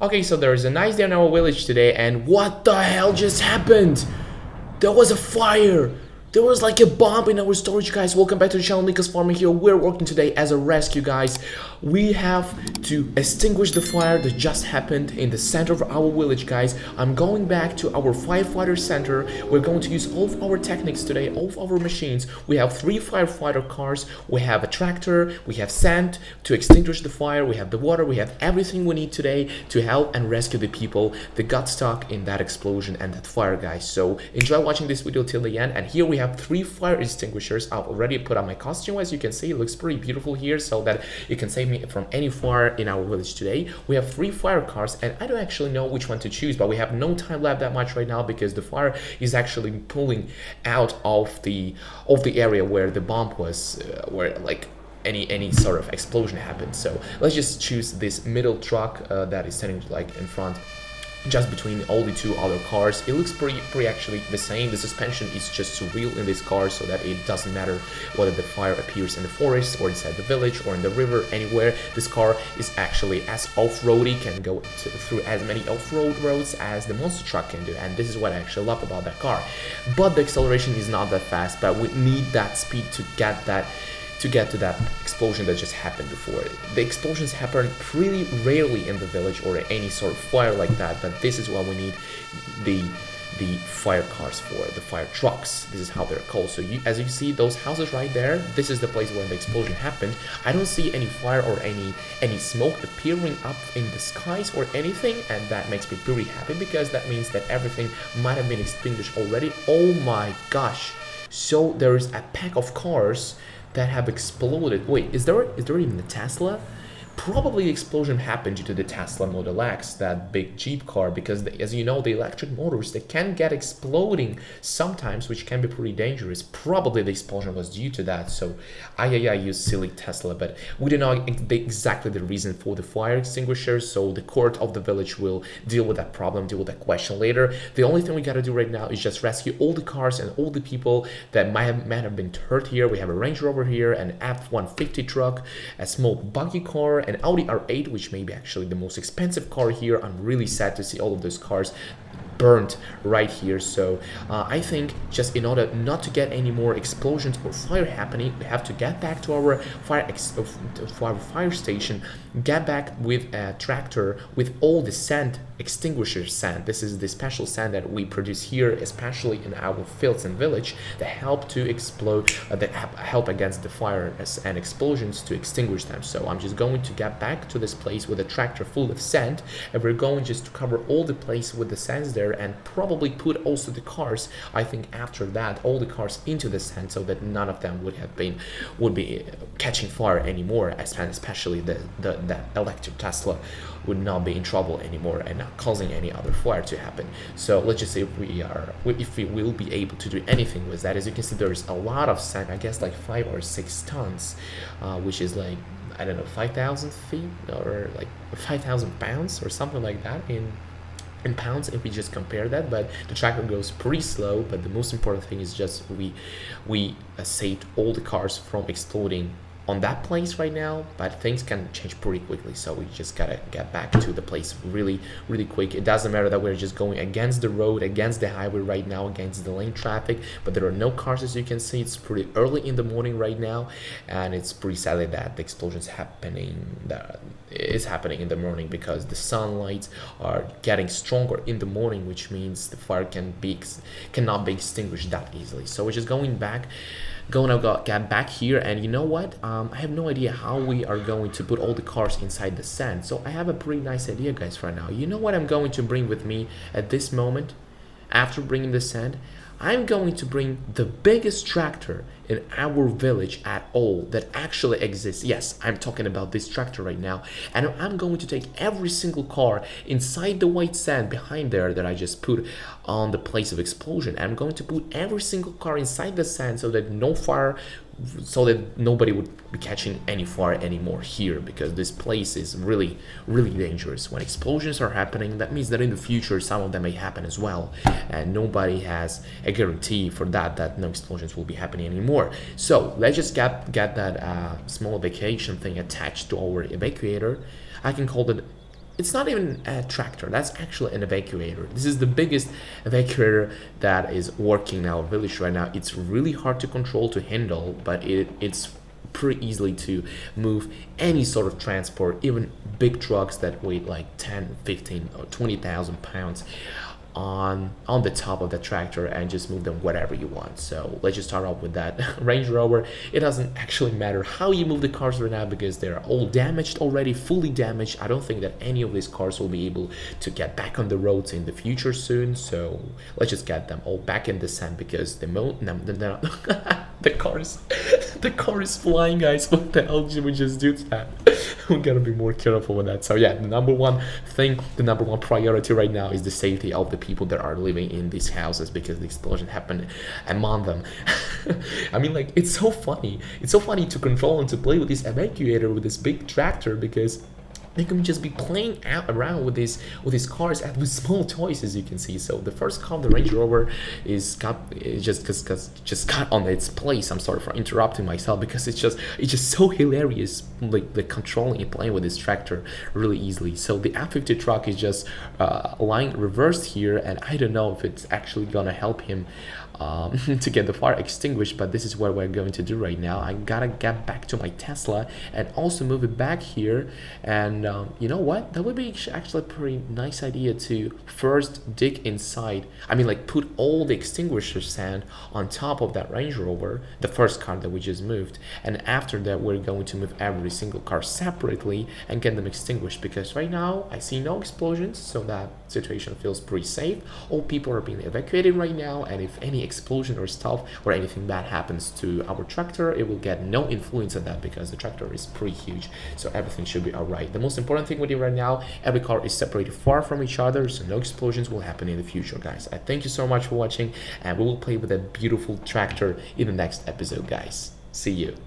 Okay, so there's a nice day in our village today, and what the hell just happened? There was a fire! There was like a bomb in our storage, guys. Welcome back to the channel, Nikas Farming here. We're working today as a rescue, guys. We have to extinguish the fire that just happened in the center of our village, guys. I'm going back to our firefighter center. We're going to use all of our techniques today, all of our machines. We have 3 firefighter cars. We have a tractor. We have sand to extinguish the fire. We have the water. We have everything we need today to help and rescue the people that got stuck in that explosion and that fire, guys. So enjoy watching this video till the end. And here we have 3 fire extinguishers. I've already put on my costume. As you can see, it looks pretty beautiful here, so that it can save me from any fire in our village today. We have 3 fire cars, and I don't actually know which one to choose, but we have no time left that much right now because the fire is actually pulling out of the area where the bomb was, where like any sort of explosion happened. So let's just choose this middle truck that is standing like in front, just between all the 2 other cars. It looks pretty actually the same. The suspension is just real in this car, so that it doesn't matter whether the fire appears in the forest or inside the village or in the river, anywhere. This car is actually as off-roady, can go through as many off-road roads as the monster truck can do, and this is what I actually love about that car. But the acceleration is not that fast, but we need that speed to get to that explosion that just happened before. The explosions happen pretty rarely in the village or any sort of fire like that, but this is what we need the fire cars for, the fire trucks. This is how they're called. So as you see those houses right there, this is the place where the explosion happened. I don't see any fire or any smoke appearing up in the skies or anything, and that makes me pretty happy because that means that everything might have been extinguished already. Oh my gosh. So there is a pack of cars that have exploded. Wait, is there even a Tesla? Probably the explosion happened due to the Tesla Model X, that big Jeep car, because as you know, the electric motors, they can get exploding sometimes, which can be pretty dangerous. Probably the explosion was due to that. So I use silly Tesla, but we don't know exactly the reason for the fire extinguisher, so the court of the village will deal with that problem, deal with that question later. The only thing we gotta do right now is just rescue all the cars and all the people that might have been hurt here. We have a Range Rover here, an F-150 truck, a small buggy car, an Audi R8, which may be actually the most expensive car here. I'm really sad to see all of those cars burnt right here. So I think just in order not to get any more explosions or fire happening, we have to get back to our fire station, get back with a tractor with all the sand extinguisher sand. This is the special sand that we produce here, especially in our fields and village, that help to explode, that help against the fire and explosions to extinguish them. So I'm just going to get back to this place with a tractor full of sand, and we're going just to cover all the place with the sands there, and probably put also the cars, I think after that, all the cars into the sand, so that none of them would be catching fire anymore, especially the electric Tesla would not be in trouble anymore and not causing any other fire to happen. So let's just say if we will be able to do anything with that. As you can see, there's a lot of sand, I guess like 5 or 6 tons, which is like, I don't know, 5,000 feet or like 5,000 pounds or something like that in pounds if we just compare that. But the tractor goes pretty slow, but the most important thing is just we saved all the cars from exploding on that place right now, but things can change pretty quickly, so we just gotta get back to the place really quick. It doesn't matter that we're just going against the road, against the highway right now, against the lane traffic, but there are no cars. As you can see, it's pretty early in the morning right now, and it's pretty sad that the explosion's happening, that is happening in the morning, because the sunlight are getting stronger in the morning, which means the fire cannot be extinguished that easily. So we're just going back, get back here, and you know what, I have no idea how we are going to put all the cars inside the sand. So I have a pretty nice idea, guys, right now. You know what I'm going to bring with me at this moment? After bringing the sand, I'm going to bring the biggest tractor in our village at all that actually exists. Yes, I'm talking about this tractor right now, and I'm going to take every single car inside the white sand behind there that I just put on the place of explosion. I'm going to put every single car inside the sand so that no fire, so that nobody would be catching any fire anymore here, because this place is really dangerous. When explosions are happening, that means that in the future some of them may happen as well, and nobody has a guarantee for that no explosions will be happening anymore. So let's just get that small evacuation thing attached to our evacuator. I can call it it's not even a tractor, that's actually an evacuator. This is the biggest evacuator that is working in our village right now. It's really hard to control, to handle, but it's pretty easily to move any sort of transport, even big trucks that weigh like 10, 15 or 20,000 pounds on the top of the tractor, and just move them whatever you want. So let's just start off with that Range Rover. It doesn't actually matter how you move the cars right now because they're all damaged already, fully damaged. I don't think that any of these cars will be able to get back on the roads in the future soon, so let's just get them all back in the sand because the car is flying, guys. What the hell did we just do to that? We gotta be more careful with that. So yeah, the number one priority right now is the safety of the people that are living in these houses, because the explosion happened among them. I mean, like, it's so funny to control and to play with this evacuator, with this big tractor, because they can just be playing around with these cars and with small toys, as you can see. So the first car, the Range Rover, just got on its place. I'm sorry for interrupting myself, because it's just so hilarious, like the controlling and playing with this tractor really easily. So the F50 truck is just lying reversed here, and I don't know if it's actually gonna help him to get the fire extinguished, but this is what we're going to do right now. I gotta get back to my Tesla and also move it back here. And you know what, that would be actually a pretty nice idea to first dig inside, I mean, like, put all the extinguisher sand on top of that Range Rover, the first car that we just moved, and after that we're going to move every single car separately and get them extinguished, because right now I see no explosions, so that situation feels pretty safe. All people are being evacuated right now, and if any explosion or stuff or anything bad happens to our tractor, it will get no influence on that, because the tractor is pretty huge, so everything should be all right. The most important thing with you right now, every car is separated far from each other, so no explosions will happen in the future, guys. I thank you so much for watching, and we will play with a beautiful tractor in the next episode, guys. See you.